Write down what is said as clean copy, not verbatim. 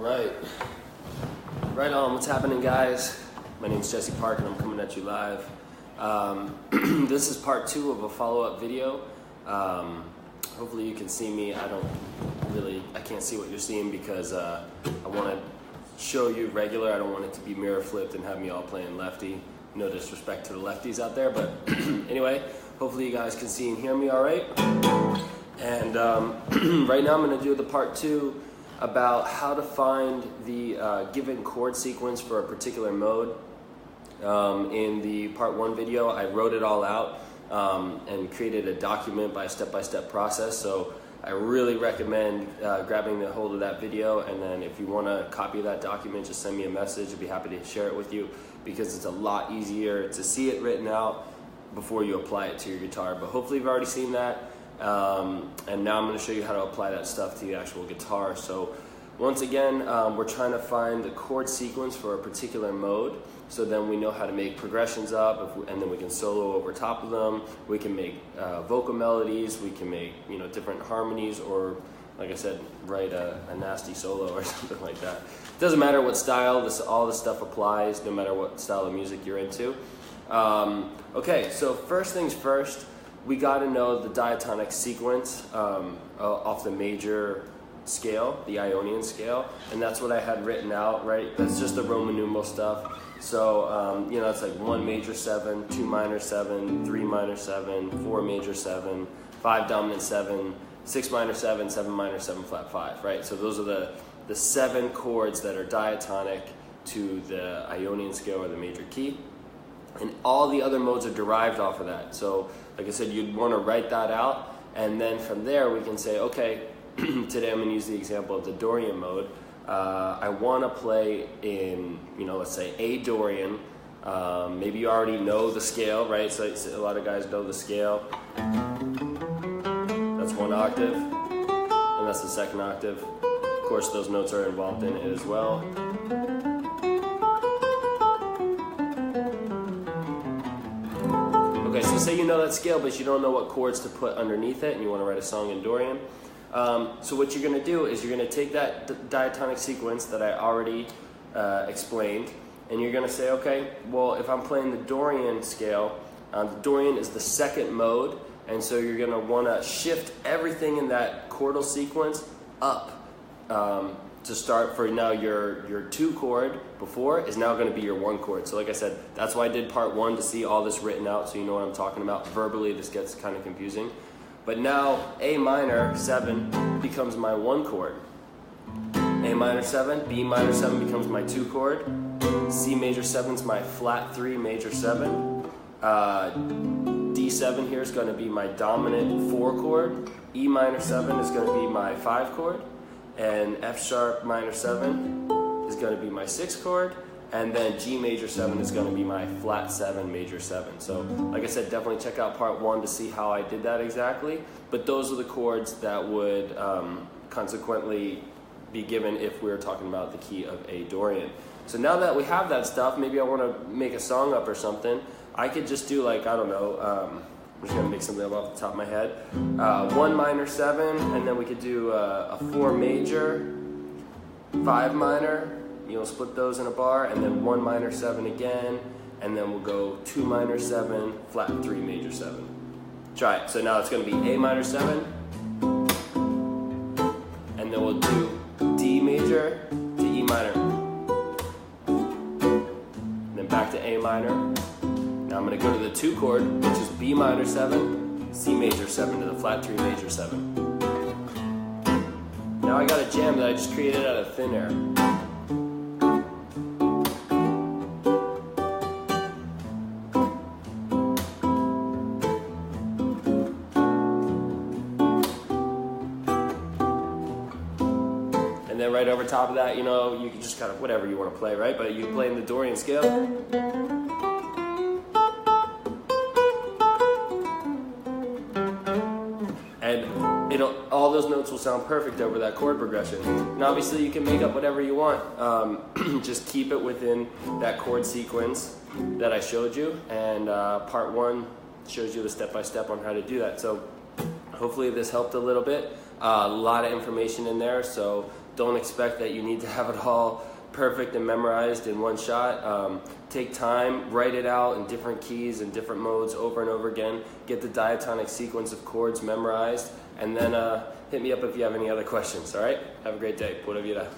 Alright. Right on, what's happening, guys? My name's Jesse Park and I'm coming at you live. This is part 2 of a follow-up video. Hopefully you can see me. I can't see what you're seeing because I want to show you regular. I don't want it to be mirror flipped and have me all playing lefty. No disrespect to the lefties out there, but anyway, hopefully you guys can see and hear me all right. And right now I'm going to do the part 2 about how to find the given chord sequence for a particular mode. In the part 1 video, I wrote it all out and created a document by a step-by-step process. So I really recommend grabbing the hold of that video, and then if you want to copy that document, just send me a message. I'd be happy to share it with you because it's a lot easier to see it written out before you apply it to your guitar. But hopefully you've already seen that. And now I'm going to show you how to apply that stuff to the actual guitar. So once again, we're trying to find the chord sequence for a particular mode, so then we know how to make progressions up, and then we can solo over top of them. We can make vocal melodies, we can make different harmonies, or like I said, write a nasty solo or something like that. It doesn't matter what style, all this stuff applies no matter what style of music you're into. Okay, so first things first, we got to know the diatonic sequence off the major scale, the Ionian scale, and that's what I had written out, right? That's just the Roman numeral stuff. So, it's like 1 major 7, 2 minor 7, 3 minor 7, 4 major 7, 5 dominant 7, 6 minor 7, 7 minor 7 flat 5, right? So those are the 7 chords that are diatonic to the Ionian scale or the major key. And all the other modes are derived off of that. So, like I said, you'd want to write that out, and then from there we can say, okay, today I'm going to use the example of the Dorian mode. I want to play in, let's say A Dorian. Maybe you already know the scale, right? So a lot of guys know the scale. That's 1 octave, and that's the 2nd octave. Of course, those notes are involved in it as well. Okay, so say you know that scale, but you don't know what chords to put underneath it, and you want to write a song in Dorian. So what you're going to do is you're going to take that diatonic sequence that I already explained, and you're going to say, okay, well, if I'm playing the Dorian scale, the Dorian is the 2nd mode, and so you're going to want to shift everything in that chordal sequence up to start for now. Your 2 chord before is now going to be your 1 chord. So like I said, that's why I did part 1, to see all this written out so you know what I'm talking about. Verbally, this gets kind of confusing. But now A minor 7 becomes my 1 chord. A minor 7, B minor 7 becomes my 2 chord. C major 7 is my flat 3 major 7. D7 here is going to be my dominant 4 chord. E minor 7 is going to be my 5 chord. And F sharp minor 7 is going to be my 6 chord. And then G major 7 is going to be my flat 7 major 7. So like I said, definitely check out part 1 to see how I did that exactly. But those are the chords that would consequently be given if we were talking about the key of A Dorian. So now that we have that stuff, maybe I want to make a song up or something. I could just do, like, I don't know, I'm just going to make something up off the top of my head. 1 minor 7, and then we could do a 4 major, 5 minor, split those in a bar, and then 1 minor 7 again, and then we'll go 2 minor 7, flat 3 major 7. Try it. So now it's going to be A minor 7, and then we'll do D major to E minor, and then back to A minor. Now I'm going to go to the 2 chord, which is B minor 7, C major 7 to the flat 3 major 7. Now I got a jam that I just created out of thin air. And then right over top of that, you can just kind of whatever you want to play, right? But you play in the Dorian scale. And all those notes will sound perfect over that chord progression. And obviously you can make up whatever you want. Just keep it within that chord sequence that I showed you. And part 1 shows you the step-by-step on how to do that. So hopefully this helped a little bit. A lot of information in there, so Don't expect that you need to have it all perfect and memorized in one shot. Take time, write it out in different keys and different modes over and over again. Get the diatonic sequence of chords memorized, and then hit me up if you have any other questions, all right? Have a great day. Pura vida.